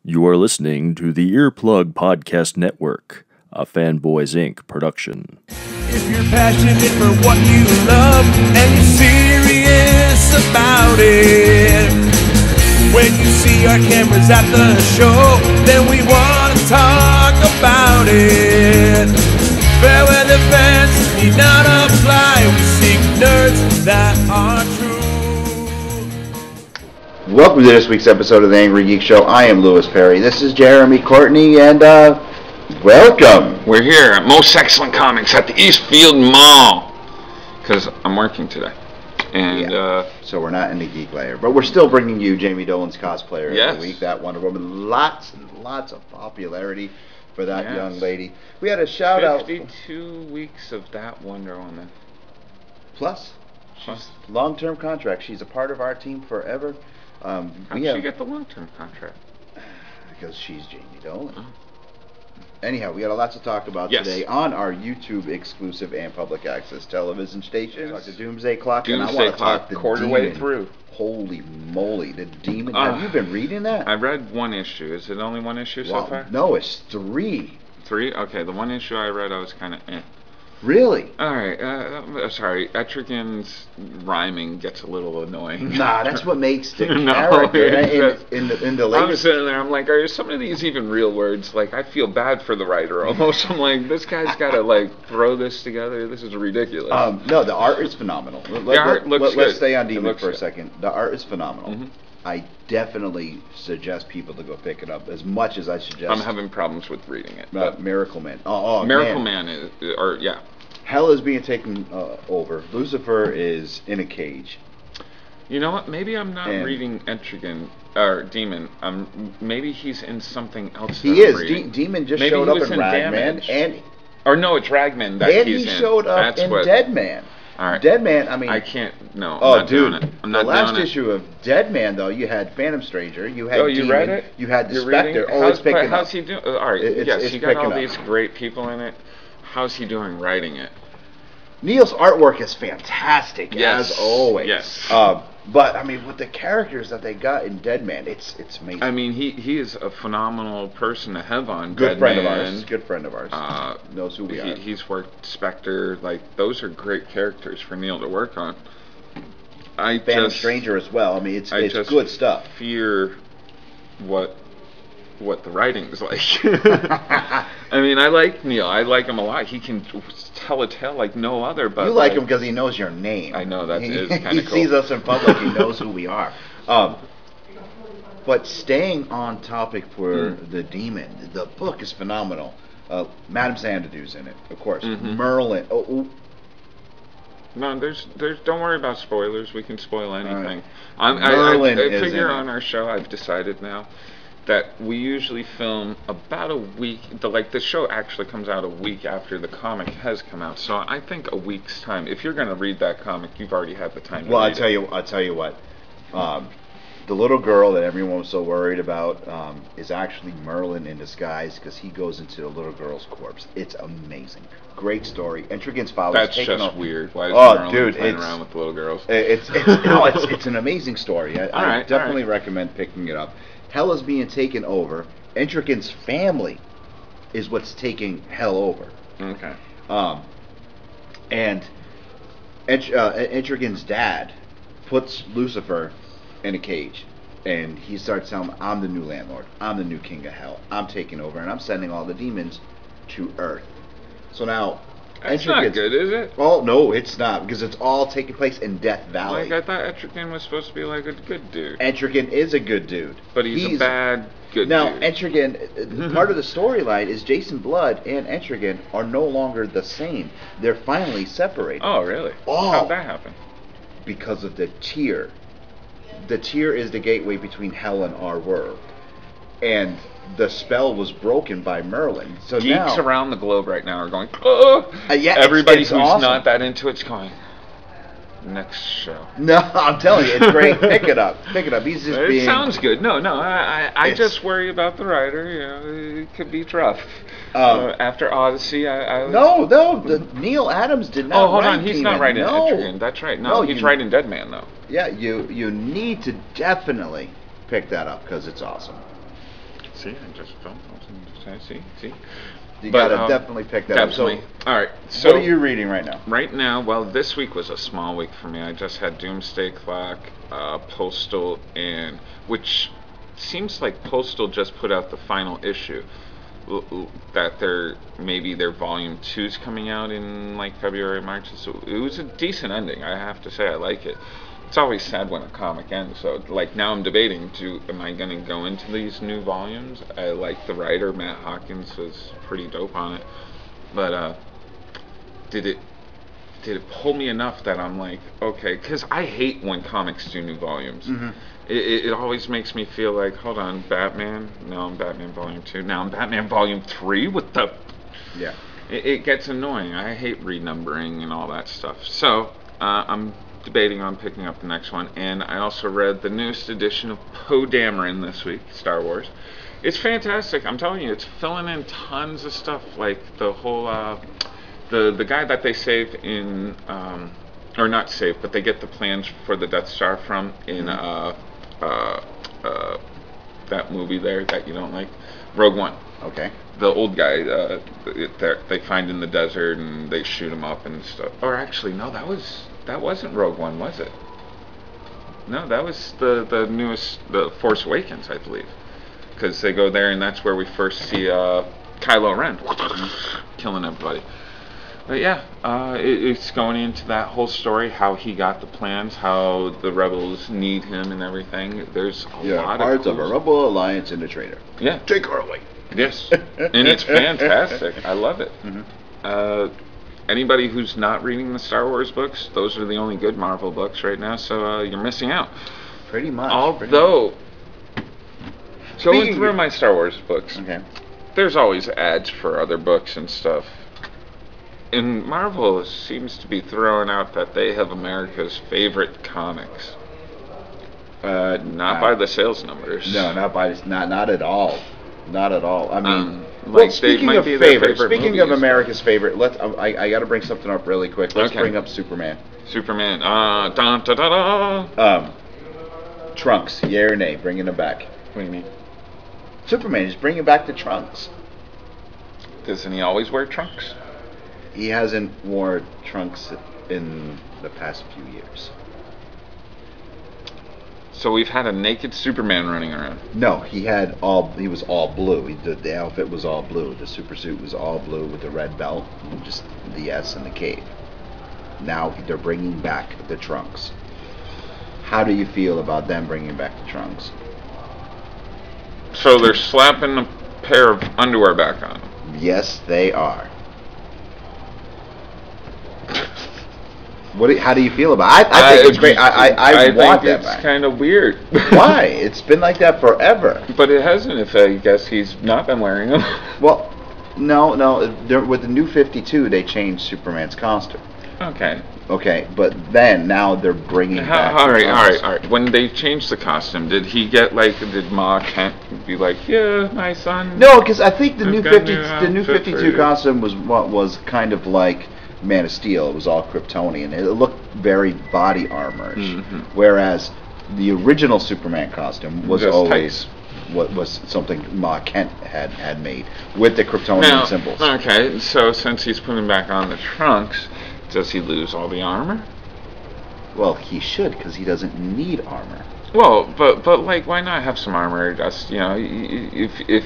You are listening to the Earplug Podcast Network, a Fanboys Inc. production. If you're passionate for what you love and you're serious about it, when you see our cameras at the show, then we want to talk about it. Fair weather fans need not apply. We seek nerds that are true. Welcome to this week's episode of the Angrygeeks Show. I am Lewis Perry. This is Jeremy Courtney, and welcome. We're here at Most Excellent Comics at the Eastfield Mall because I'm working today, and so we're not in the Geek Lair, but we're still bringing you Jamie Dolan's Cosplayer of the Week. That Wonderwoman, lots and lots of popularity for that young lady. We had a shout 52 weeks of that Wonder Woman. Plus long-term contract. She's a part of our team forever. How did she get the long-term contract? Because she's Jamie Dolan. Oh. Anyhow, we got a lot to talk about today on our YouTube exclusive and public access television station. Like the Doomsday Clock. Doomsday Clock, quarter way through. Holy moly, the Demon. Have you been reading that? I read one issue. Is it only one issue so far? No, it's 3. 3? Okay, the one issue I read, I was kind of Really? Alright, sorry, Etrigan's rhyming gets a little annoying. Nah, that's what makes the character in the latest... I'm sitting there, I'm like, are some of these even real words? Like, I feel bad for the writer almost. I'm like, this guy's got to, like, throw this together. This is ridiculous. No, the art is phenomenal. Let's stay on Demon for a second. The art is phenomenal. Mm-hmm. I definitely suggest people to go pick it up as much as I suggest. I'm having problems with reading it. Miracle Man. Miracle Man is, Hell is being taken over. Lucifer is in a cage. You know what? Maybe I'm not reading Etrigan or Demon. Maybe he's in something else. He is. Demon just showed up in Ragman, it's Ragman that he's in. And he showed up in Dead Man. All right. Dead Man, I mean... I can't... No, I'm not doing it. I'm not the last issue of Dead Man, though, you had Phantom Stranger, you had Demon, read it? You had the Spectre. It's picking up. How's he doing? All right, you got all these great people in it. How's he doing writing it? Neil's artwork is fantastic, as always. Yes. But, I mean, with the characters that they got in Dead Man, it's amazing. I mean, he is a phenomenal person to have on Good Dead friend Man. of ours. Good friend of ours. Knows who we are. He's worked Spectre. Like, those are great characters for Neil to work on. Phantom Stranger as well. I mean, it's good stuff. Fear what the writing's like. I mean, I like Neil. I like him a lot. He can tell a tale like no other. But you like him because he knows your name. I know, that is kind of cool. He sees us in public. He knows who we are. But staying on topic for the Demon, the book is phenomenal. Madame Xanadu's in it, of course. Mm-hmm. Merlin. No, there's. Don't worry about spoilers. We can spoil anything. Merlin I figure on our show, I've decided now that we usually film about a week. The show actually comes out a week after the comic has come out. So I think a week's time. If you're going to read that comic, you've already had the time. Well, I'll tell you what. The little girl that everyone was so worried about is actually Merlin in disguise because he goes into the little girl's corpse. It's amazing. Great story. Etrigan's father. That's just weird. Why is Merlin playing around with little girls? It's an amazing story. I definitely recommend picking it up. Hell is being taken over. Etrigan's family is what's taking Hell over. Okay. And Etrigan's dad puts Lucifer in a cage, and he starts telling him, I'm the new landlord. I'm the new king of Hell. I'm taking over, and I'm sending all the demons to Earth. So now... That's not good, is it? Oh, no, it's not, because it's all taking place in Death Valley. Like, I thought Etrigan was supposed to be like a good dude. Etrigan is a good dude. But he's a bad good dude. Now, Etrigan, part of the storyline is Jason Blood and Etrigan are no longer the same. They're finally separated. Oh, really? How'd that happen? Because of the Tear. The Tear is the gateway between Hell and our world. And the spell was broken by Merlin. So Geeks around the globe right now are going, oh! Everybody who's not that into it's going, next show. No, I'm telling you, it's great. Pick it up. He's just It sounds good. No, I just worry about the writer. You know, it could be rough. After Odyssey, I was... Neil Adams did not. Oh, hold write on, he's Demon. not writing Etrigan. That's right. No, he's writing Dead Man though. Yeah, you need to definitely pick that up because it's awesome. See, I just filmed. See. You But, gotta definitely pick that Definitely. up. All right. So, So what are you reading right now? right now, well, this week was a small week for me. I just had Doomsday Clock, Postal, and which seems like Postal just put out the final issue. That maybe their volume 2's coming out in like February, March. So it was a decent ending. I have to say, I like it. It's always sad when a comic ends. So like now I'm debating: am I going to go into these new volumes? I like the writer Matt Hawkins was pretty dope on it, but did it pull me enough that I'm like, okay? Because I hate when comics do new volumes. Mm-hmm. It always makes me feel like, hold on, Batman. Now I'm Batman Volume 2. Now I'm Batman Volume 3. What the? Yeah. It gets annoying. I hate renumbering and all that stuff. So I'm debating on picking up the next one. And I also read the newest edition of Poe Dameron this week, Star Wars. It's fantastic. I'm telling you, it's filling in tons of stuff. Like the whole the guy that they save in or not save, but they get the plans for the Death Star from in that movie there that you don't like, Rogue One. Okay. The old guy they find in the desert and they shoot him up and stuff. Or actually, no, that wasn't Rogue One, was it? No, that was the newest, the Force Awakens, I believe, because they go there and that's where we first see Kylo Ren killing everybody. But yeah, it's going into that whole story, how he got the plans, how the rebels need him and everything. There's a lot of parts of a rebel alliance and a traitor. Yeah. Take her away. Yes, and it's fantastic. I love it. Mm-hmm. Anybody who's not reading the Star Wars books, those are the only good Marvel books right now, so you're missing out. Pretty much. Although, going through my Star Wars books, Okay. there's always ads for other books and stuff. And Marvel seems to be throwing out that they have America's favorite comics. Not by the sales numbers. No, not at all. Not at all. I mean, like speaking of favorites, speaking of America's favorite, I got to bring something up really quick. Let's bring up Superman. Superman. Dun, da, da, da. Trunks. Yay or nay? Bringing him back. What do you mean? Superman is bringing back the trunks. Doesn't he always wear trunks? He hasn't worn trunks in the past few years. So we've had a naked Superman running around. No, he was all blue. The outfit was all blue. The super suit was all blue with the red belt, and just the S and the cape. Now they're bringing back the trunks. How do you feel about them bringing back the trunks? So they're slapping a pair of underwear back on him. Yes, they are. How do you feel about it? I think it's great. I want think that back. It's kind of weird. Why? It's been like that forever. But it hasn't, if I guess he's not been wearing them. Well, no. With the new 52, they changed Superman's costume. Okay, but now they're bringing back. All right. When they changed the costume, did Ma Kent be like, yeah, my son? No, because I think the new 52 52 costume was kind of like Man of Steel. It was all Kryptonian. It looked very body armor-ish. Mm-hmm. Whereas the original Superman costume was Just always what was something Ma Kent had made with the Kryptonian symbols. Okay, so since he's putting back on the trunks, does he lose all the armor? Well, he should, because he doesn't need armor. Well, but like, why not have some armor? Just, if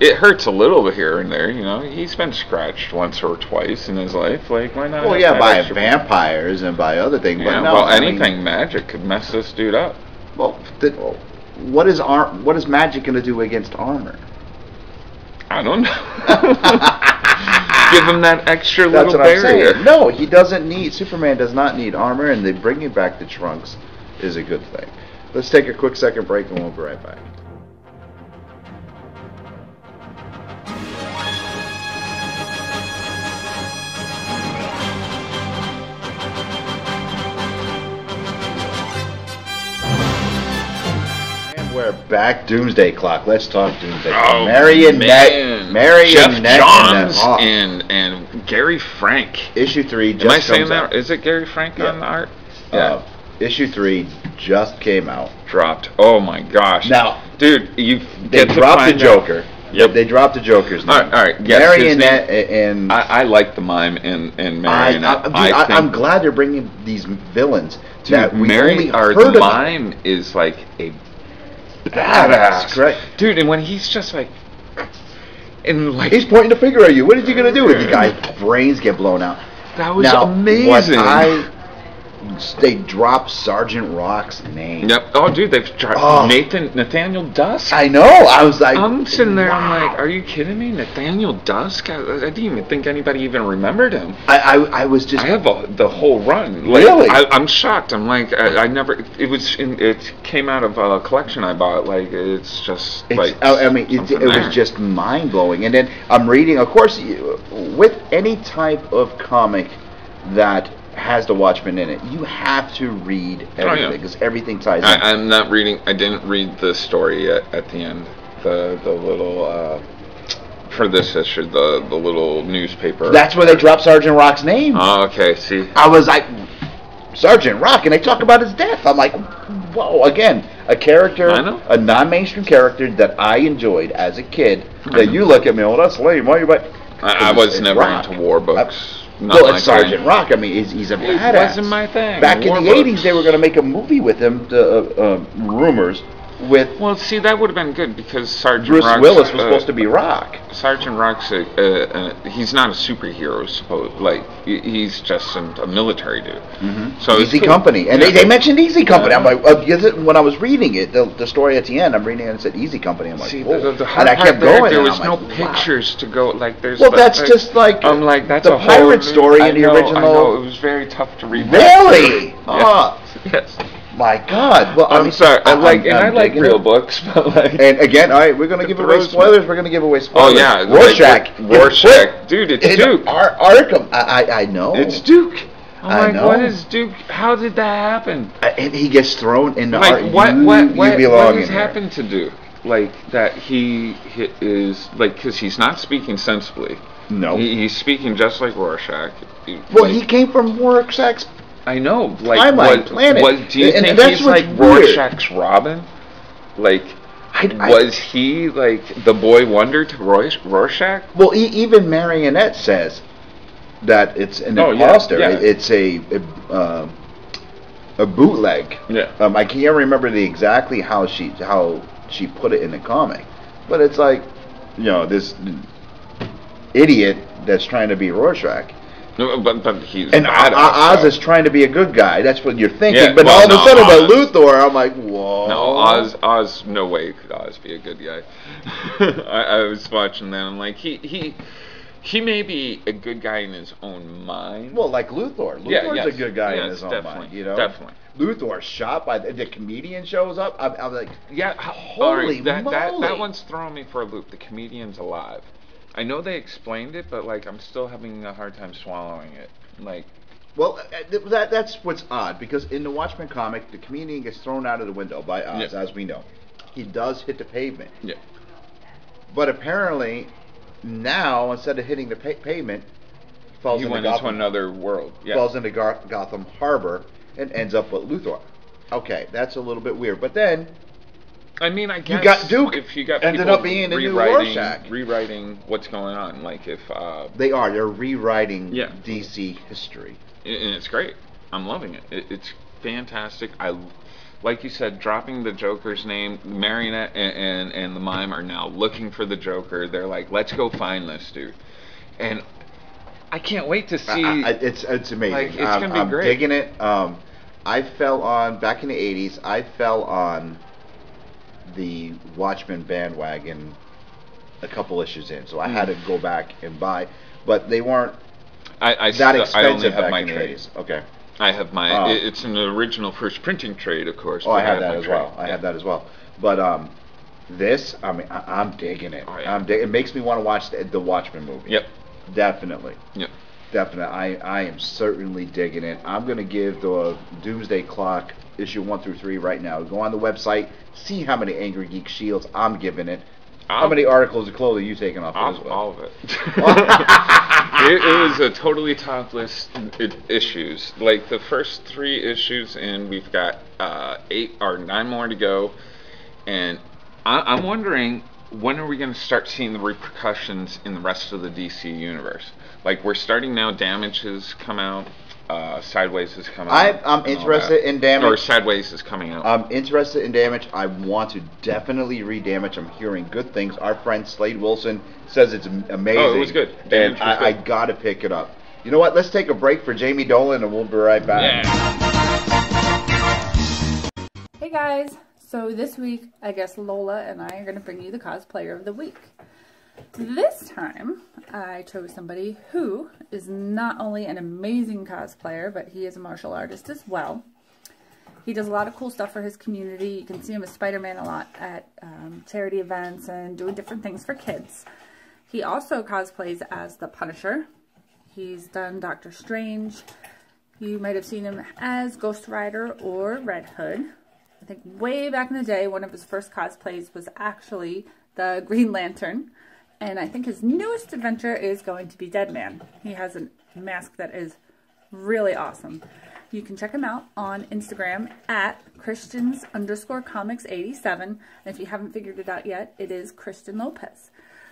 it hurts a little here and there, he's been scratched once or twice in his life. Like, why not? Well, yeah, by vampires and by other things. Yeah, but no, well, anything magic could mess this dude up. Well, what is magic going to do against armor? I don't know. Give him that extra That's little what I'm barrier. saying. No, he doesn't need. Superman does not need armor, and they bringing back the trunks is a good thing. Let's take a quick second break, and we'll be right back. We're back. Doomsday Clock. Let's talk Doomsday Clock. Oh, Marionette Jeff Johns Hawk. and Gary Frank. Issue 3. Am I saying that? Is it Gary Frank on the art? Yeah. issue 3 just came out. Dropped. Oh my gosh. Now, dude, they dropped the Joker. Yep. They dropped the Joker's name. All right. Yes, Marionette and I like the mime and Marionette. I'm glad they're bringing these villains that we only heard the about. mime is like a badass. Correct. Dude, and when he's just like, and like he's pointing the finger at you. What is he gonna do? The guy's brains get blown out. That was amazing. They dropped Sergeant Rock's name. Yep. Oh, dude, they've dropped Nathaniel Dusk. I know. I was like, I'm sitting there. Wow. I'm like, are you kidding me? Nathaniel Dusk? I didn't even think anybody even remembered him. I was just. I have the whole run. Like, really? I'm shocked. I'm like, I never. It came out of a collection I bought. Like, it's just like. I mean, it was just mind blowing. And then I'm reading, of course, with any type of comic that has the Watchmen in it, you have to read everything because everything ties in. I'm not reading. I didn't read the story yet at the end. The little for this issue, the little newspaper. That's where they drop Sergeant Rock's name. Oh, okay. See, I was like, Sergeant Rock, and they talk about his death. I'm like, whoa! Again, a character, a non-mainstream character that I enjoyed as a kid. That you look at me, well, that's lame. Why are you? I was never into war books. Well, it's Sergeant Rock. I mean, he's a badass. It wasn't my thing. Back in the 80s, they were going to make a movie with him, rumors, with... Well, see, that would have been good, because Sergeant Bruce Rock's, Willis was supposed to be Rock. Sergeant Rock's, he's not a superhero, he's just a military dude. Mm-hmm. So Easy Company. And they mentioned Easy Company. I'm like, when I was reading it, the story at the end, I'm reading it and it said Easy Company. I'm like, see, oh. the hard and I kept part going. There was no like, pictures to go, like, there's... Well, that's just like, I'm like, that's the a pirate story in the original... I know, it was very tough to read. Really? Yes. My God! Well, I'm sorry. I like real books, but like. And again, all right, we're gonna give away spoilers. We're gonna give away spoilers. Oh yeah, Rorschach, dude, it's Duke. Arkham. I know. It's Duke. I know. What is Duke? How did that happen? And he gets thrown in the what has happened to Duke? Like that he is like because he's not speaking sensibly. No, he's speaking just like Rorschach. Well, he came from Rorschach's. I know, like planet. Do you think he's like Rorschach's Robin? Like, was he like the boy wonder to Rorschach? Well, even Marionette says that it's an imposter. Yeah. It's a bootleg. Yeah. I can't remember exactly how she put it in the comic, but it's like, this idiot that's trying to be Rorschach. No, but he's and Oz is trying to be a good guy. That's what you're thinking. Yeah, but all of a sudden, with Luthor, I'm like, whoa. No, Oz, no way could Oz be a good guy. I was watching that. I'm like, he may be a good guy in his own mind. Well, like Luthor. Luthor's a good guy in his own mind. Definitely. Luthor shot by the comedian shows up. I'm like, holy moly. That one's throwing me for a loop. The comedian's alive. I know they explained it, but like I'm still having a hard time swallowing it. Like, well, that's what's odd because in the Watchmen comic, the comedian gets thrown out of the window by Oz, as we know. He does hit the pavement. Yeah. But apparently, now instead of hitting the pavement, falls into another world. Yeah. Falls into Gotham Harbor and ends up with Luthor. Okay, that's a little bit weird. But then. I mean, I guess you got Duke if you got ended up being a new Rorschach. Rewriting what's going on, like if they're rewriting DC history, and it's great. I'm loving it. It's fantastic. Like you said, dropping the Joker's name. Marionette and the mime are now looking for the Joker. They're like, let's go find this dude, and I can't wait to see. It's amazing. Like, it's gonna be great. I'm digging it. I fell on back in the '80s. I fell on the Watchmen bandwagon a couple issues in, so I had to go back and buy, but they weren't that expensive. I only have back my in the trade. 80s. Okay. I have my. It's an original first printing trade, of course. Oh, I have that as well. I have that as well. But this, I mean, I'm digging it. Oh, yeah. It makes me want to watch the Watchmen movie. Yep. Definitely. Yep. Definitely. I am certainly digging it. I'm gonna give the Doomsday Clock issue 1 through 3 right now. Go on the website, see how many Angry Geek shields I'm giving it. How many articles of clothing you taken off of this book? All of it. It was a totally topless issues. Like the first 3 issues, and we've got 8 or 9 more to go. And I'm wondering, when are we going to start seeing the repercussions in the rest of the DC universe? Like, we're starting now. Damage has come out. Sideways has come out. I'm interested in Damage. Or Sideways is coming out. I'm interested in Damage. I want to definitely read Damage. I'm hearing good things. Our friend Slade Wilson says it's amazing. Oh, it was good. And I got to pick it up. You know what? Let's take a break for Jamie Dolan, and we'll be right back. Yeah. Hey guys. So this week, I guess Lola and I are going to bring you the cosplayer of the week. This time, I chose somebody who is not only an amazing cosplayer, but he is a martial artist as well. He does a lot of cool stuff for his community. You can see him as Spider-Man a lot at charity events and doing different things for kids. He also cosplays as the Punisher. He's done Doctor Strange. You might have seen him as Ghost Rider or Red Hood. I think way back in the day, one of his first cosplays was actually the Green Lantern. And I think his newest adventure is going to be Deadman. He has a mask that is really awesome. You can check him out on Instagram at Christians_comics87. And if you haven't figured it out yet, it is Christian Lopez.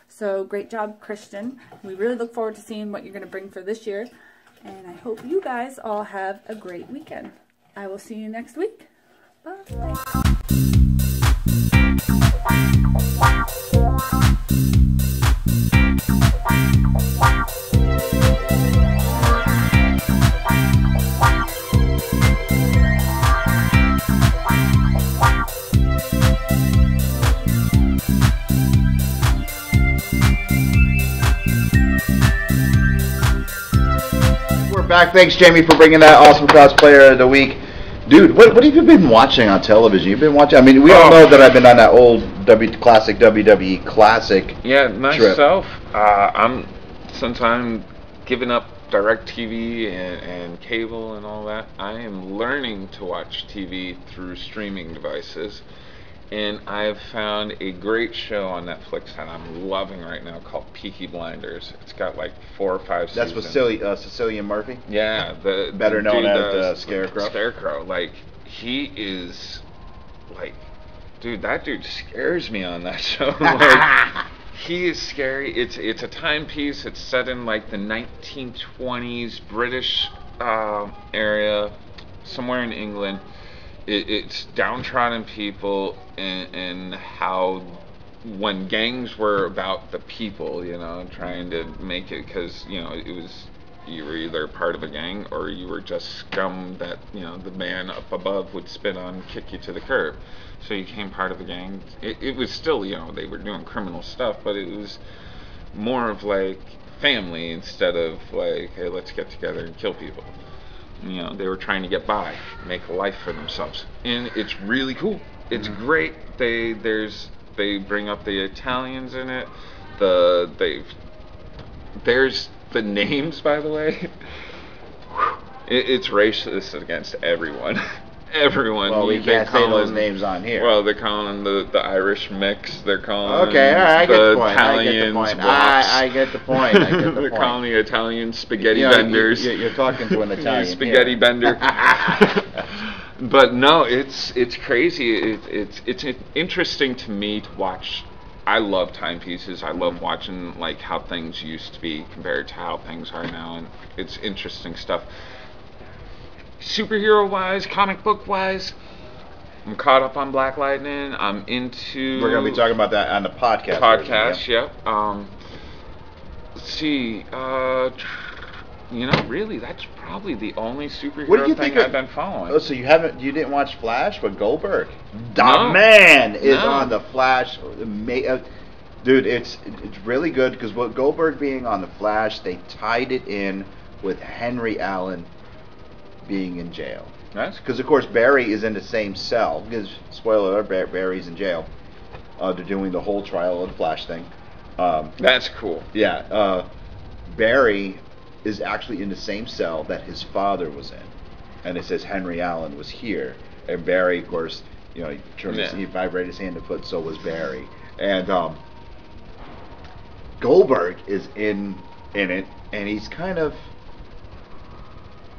So great job, Christian. We really look forward to seeing what you're going to bring for this year. And I hope you guys all have a great weekend. I will see you next week. Bye. We're back. Thanks, Jamie, for bringing that awesome cosplayer of the week. Dude, what have you been watching on television? You've been watching. I mean, we all know that I've been on that old classic WWE classic. Yeah, myself. Since I'm giving up DirecTV and cable and all that, I am learning to watch TV through streaming devices. And I've found a great show on Netflix that I'm loving right now called Peaky Blinders. It's got like 4 or 5 seasons. That's with Cillian Murphy? Yeah. Better known as the Scarecrow. Scarecrow. Like, he is, like, dude, that dude scares me on that show. Like, he is scary. It's a timepiece. It's set in, like, the 1920s British area, somewhere in England. It's downtrodden people and how when gangs were about the people, you know, trying to make it, because, you know, it was, you were either part of a gang or you were just scum that, you know, the man up above would spit on, kick you to the curb. So you became part of a gang. It was still, you know, they were doing criminal stuff, but it was more of like family instead of like, hey, let's get together and kill people. You know, they were trying to get by, make a life for themselves, and it's really cool. It's great. They bring up the Italians in it. There's the names, by the way. It's racist against everyone. Everyone. Well, we can't say those names on here. Well, they're calling the Irish mix. They're calling okay, all right, I get the point. Italians I get the point. They're calling the Italian spaghetti vendors. You're talking to an Italian spaghetti vendor. But no, it's crazy. It's interesting to me to watch. I love timepieces. I love watching like how things used to be compared to how things are now, and it's interesting stuff. Superhero wise, comic book wise, I'm caught up on Black Lightning. I'm into. We're gonna be talking about that on the podcast. Yep. Let's see. You know, really, that's probably the only superhero thing I've been following. Oh, so you didn't watch Flash, but Goldberg, the man is on the Flash. Dude, it's really good because what Goldberg being on the Flash, they tied it in with Henry Allen being in jail. Nice. Because of course Barry is in the same cell. Because spoiler alert, Barry's in jail. They're doing the whole trial of the Flash thing. That's cool. Yeah. Barry is actually in the same cell that his father was in, and it says Henry Allen was here. And Barry, of course, you know, he vibrated his hand to foot. So was Barry. And Goldberg is in it, and he's kind of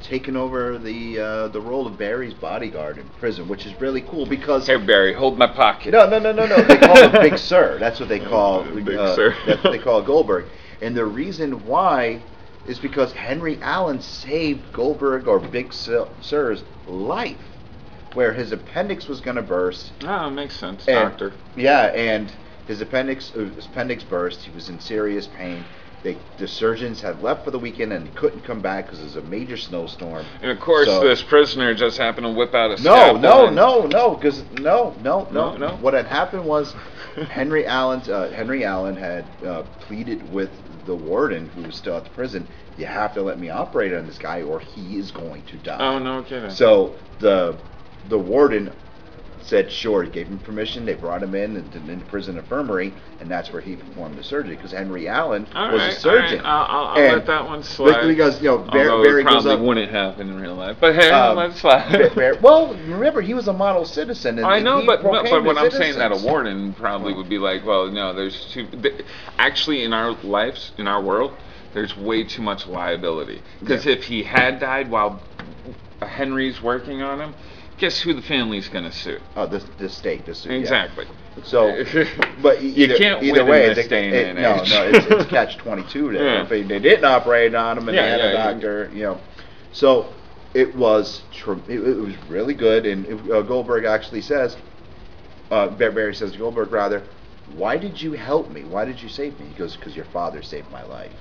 taken over the role of Barry's bodyguard in prison, which is really cool because... Hey, Barry, hold my pocket. No. They call him Big Sir. That's what they call Big Sir. That's what they call Goldberg. And the reason why is because Henry Allen saved Goldberg, or Big Sir's, life, where his appendix was going to burst. Oh, makes sense, doctor. doctor. Yeah, and his appendix burst. He was in serious pain. The surgeons had left for the weekend and he couldn't come back because there was a major snowstorm. And of course, this prisoner just happened to whip out a scalpel. No. What had happened was Henry Allen had pleaded with the warden, who was still at the prison, you have to let me operate on this guy or he is going to die. Oh, no kidding. So the warden said sure, he gave him permission. They brought him in the prison infirmary, and that's where he performed the surgery, because Henry Allen was a surgeon. I'll let that one slide. Because Barry goes up. Wouldn't happen in real life, but hey, let it slide. Well, remember, he was a model citizen. And I know, but what I'm citizens. saying, that a warden probably would be like, well, no, there's too. Actually, in our lives, in our world, there's way too much liability. Because if he had died while Henry's working on him, guess who the family's going to sue? Oh, the state to sue. Exactly. Yeah. So, but you can't either win way, in this day and age. it's catch-22 there. Yeah. If they didn't operate on him and they had a doctor, So it was really good, and Goldberg actually says, Barry says to Goldberg, rather, why did you help me? Why did you save me? He goes, because your father saved my life.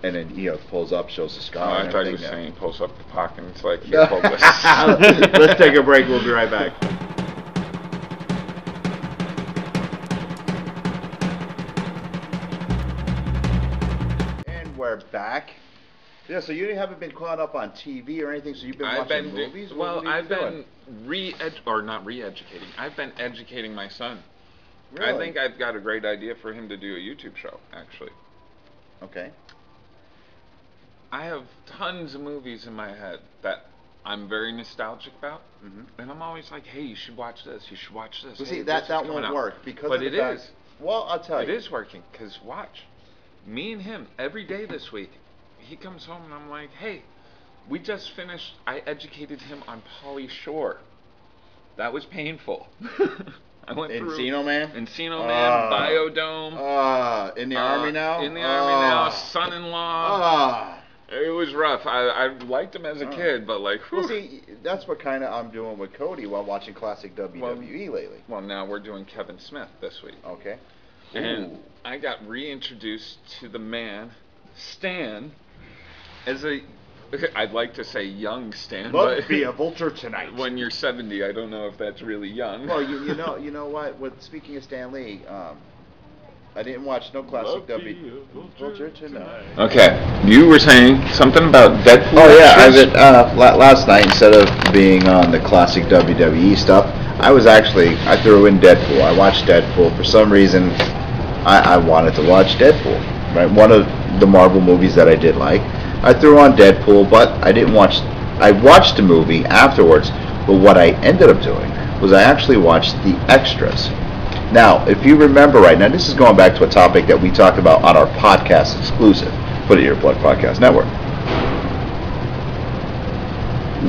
And then pulls up, shows the scar. I thought he was saying pulls up the pocket, and it's like, here, hold this. Let's take a break. We'll be right back. And we're back. Yeah, so you haven't been caught up on TV or anything, so you've been watching movies? Well, I've been not re-educating. I've been educating my son. Really? I think I've got a great idea for him to do a YouTube show, actually. Okay. I have tons of movies in my head that I'm very nostalgic about, and I'm always like, "Hey, you should watch this. You should watch this." Well, see, that won't work because. But it is. Well, I'll tell you. It is working, because watch, me and him every day this week. He comes home and I'm like, "Hey, we just finished. I educated him on Pauly Shore. That was painful." I went through Encino Man, Biodome. In the Army now. In the Army now. Son-in-law. It was rough. I liked him as a kid, but like... Well, see, that's what kind of I'm doing with Cody while watching classic WWE lately. Well, now we're doing Kevin Smith this week. Okay. And I got reintroduced to the man, Stan, as a... I'd like to say young Stan, but be a vulture tonight. When you're 70, I don't know if that's really young. Well, you know what? Speaking of Stan Lee, I didn't watch no classic Vulture tonight. Okay, you were saying something about Deadpool. Oh yeah, last night instead of being on the classic WWE stuff, I threw in Deadpool. I watched Deadpool for some reason. I wanted to watch Deadpool. Right, one of the Marvel movies that I did like. I threw on Deadpool, but I didn't watch. I watched the movie afterwards. But what I ended up doing was I actually watched the extras. Now, if you remember right now, this is going back to a topic that we talked about on our podcast exclusive, Put It in Your Blood Podcast Network.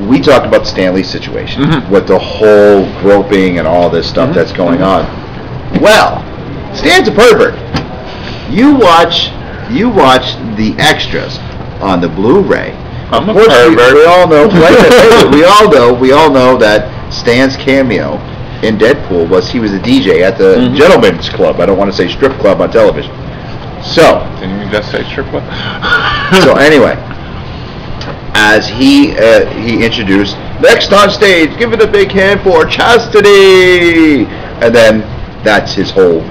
We talked about the Stan Lee situation with the whole groping and all this stuff that's going on. Well, Stan's a pervert. You watch the extras on the Blu-ray. I'm a pervert. We all know. We all know that Stan's cameo in Deadpool was he was a DJ at the Gentleman's Club. I don't want to say strip club on television. So didn't you just say strip club? So anyway, as he introduced, next on stage, give it a big hand for Chastity, and then that's his whole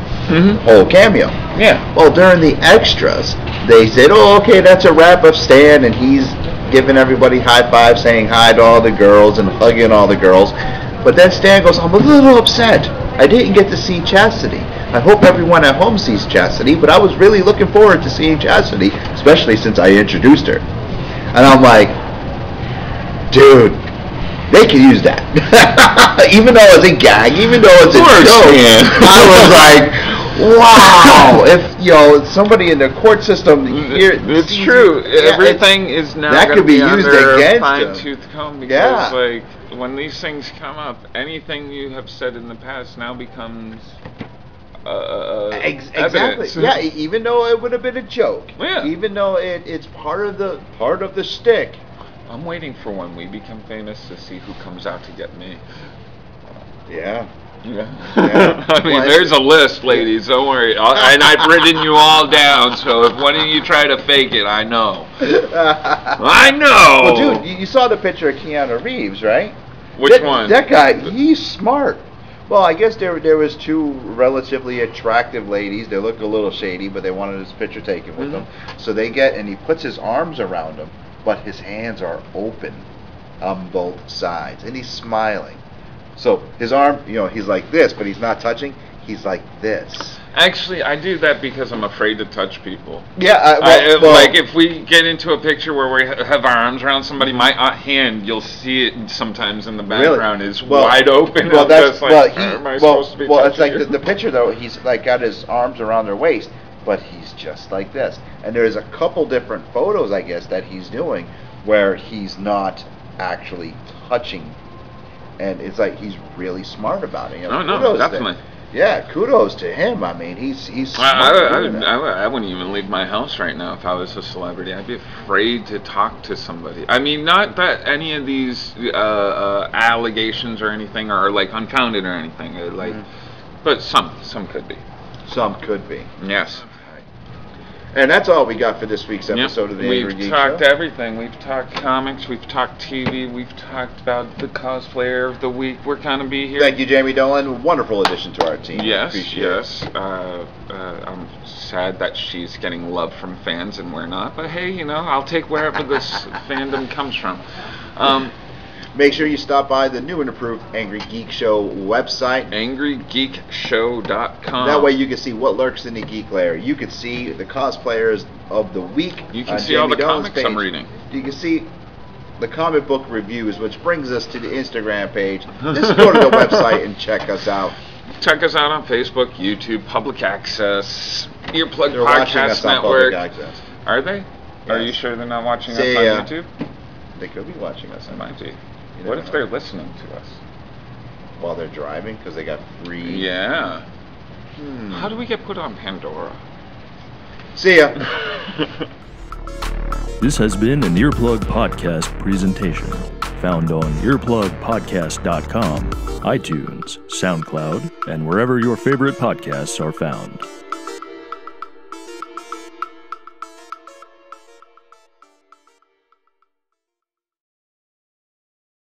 cameo. Yeah. Well, during the extras, they said, "Oh, okay, that's a wrap of Stan," and he's giving everybody high fives, saying hi to all the girls and hugging all the girls. But then Stan goes, "I'm a little upset. I didn't get to see Chastity. I hope everyone at home sees Chastity, but I was really looking forward to seeing Chastity, especially since I introduced her." And I'm like, dude, they can use that. Even though it's a gag, even though it's a joke. I was like, wow! If somebody in the court system here, it's true. Everything is now that could be used under against fine-tooth comb because, like, when these things come up, anything you have said in the past now becomes exactly. evidence. Yeah, even though it would have been a joke. Yeah. Even though it's part of the shtick. I'm waiting for when we become famous to see who comes out to get me. Yeah. Yeah. I mean, there's a list, ladies. Don't worry. And I've written you all down. So if one of you try to fake it, I know. I know. Well, dude, you saw the picture of Keanu Reeves, right? Which one? That guy, he's smart. Well, I guess there was two relatively attractive ladies. They look a little shady, but they wanted his picture taken with them. So and he puts his arms around them, but his hands are open on both sides, and he's smiling. So his arm, he's like this, but he's not touching. He's like this. Actually, I do that because I'm afraid to touch people. Yeah, like if we get into a picture where we have our arms around somebody, my hand, you'll see it sometimes in the background, is wide open. Well, that's like, am I supposed to be it's like you? the picture though. He's like got his arms around their waist, but he's just like this. And there's a couple different photos, I guess, that he's doing where he's not actually touching. And it's like he's really smart about it. Oh, no, definitely. Kudos to him. I mean, he's smart. I wouldn't even leave my house right now if I was a celebrity. I'd be afraid to talk to somebody. I mean, not that any of these allegations or anything are like unfounded or anything. But some could be. Some could be. Yes. And that's all we got for this week's episode of the Angry Geeks We've talked everything. We've talked comics, we've talked TV, we've talked about the cosplayer of the week. We're going to be here. Thank you, Jamie Dolan. Wonderful addition to our team. Yes, Appreciate it. I'm sad that she's getting love from fans and we're not. But hey, I'll take wherever this fandom comes from. Make sure you stop by the new and improved Angry Geek Show website. Angrygeekshow.com. That way you can see what lurks in the Geek Lair. You can see the cosplayers of the week. You can see all the comics I'm reading. You can see the comic book reviews, which brings us to the Instagram page. Just go to the website and check us out. Check us out on Facebook, YouTube, Public Access, Earplug They're watching Podcast us on Network. Public Access. Are they? Yes. Are you sure they're not watching us on YouTube? They could be watching us. They might be. What if they're listening to us? While they're driving? Because they got free... Yeah. How do we get put on Pandora? See ya. This has been an Earplug Podcast presentation. Found on earplugpodcast.com, iTunes, SoundCloud, and wherever your favorite podcasts are found.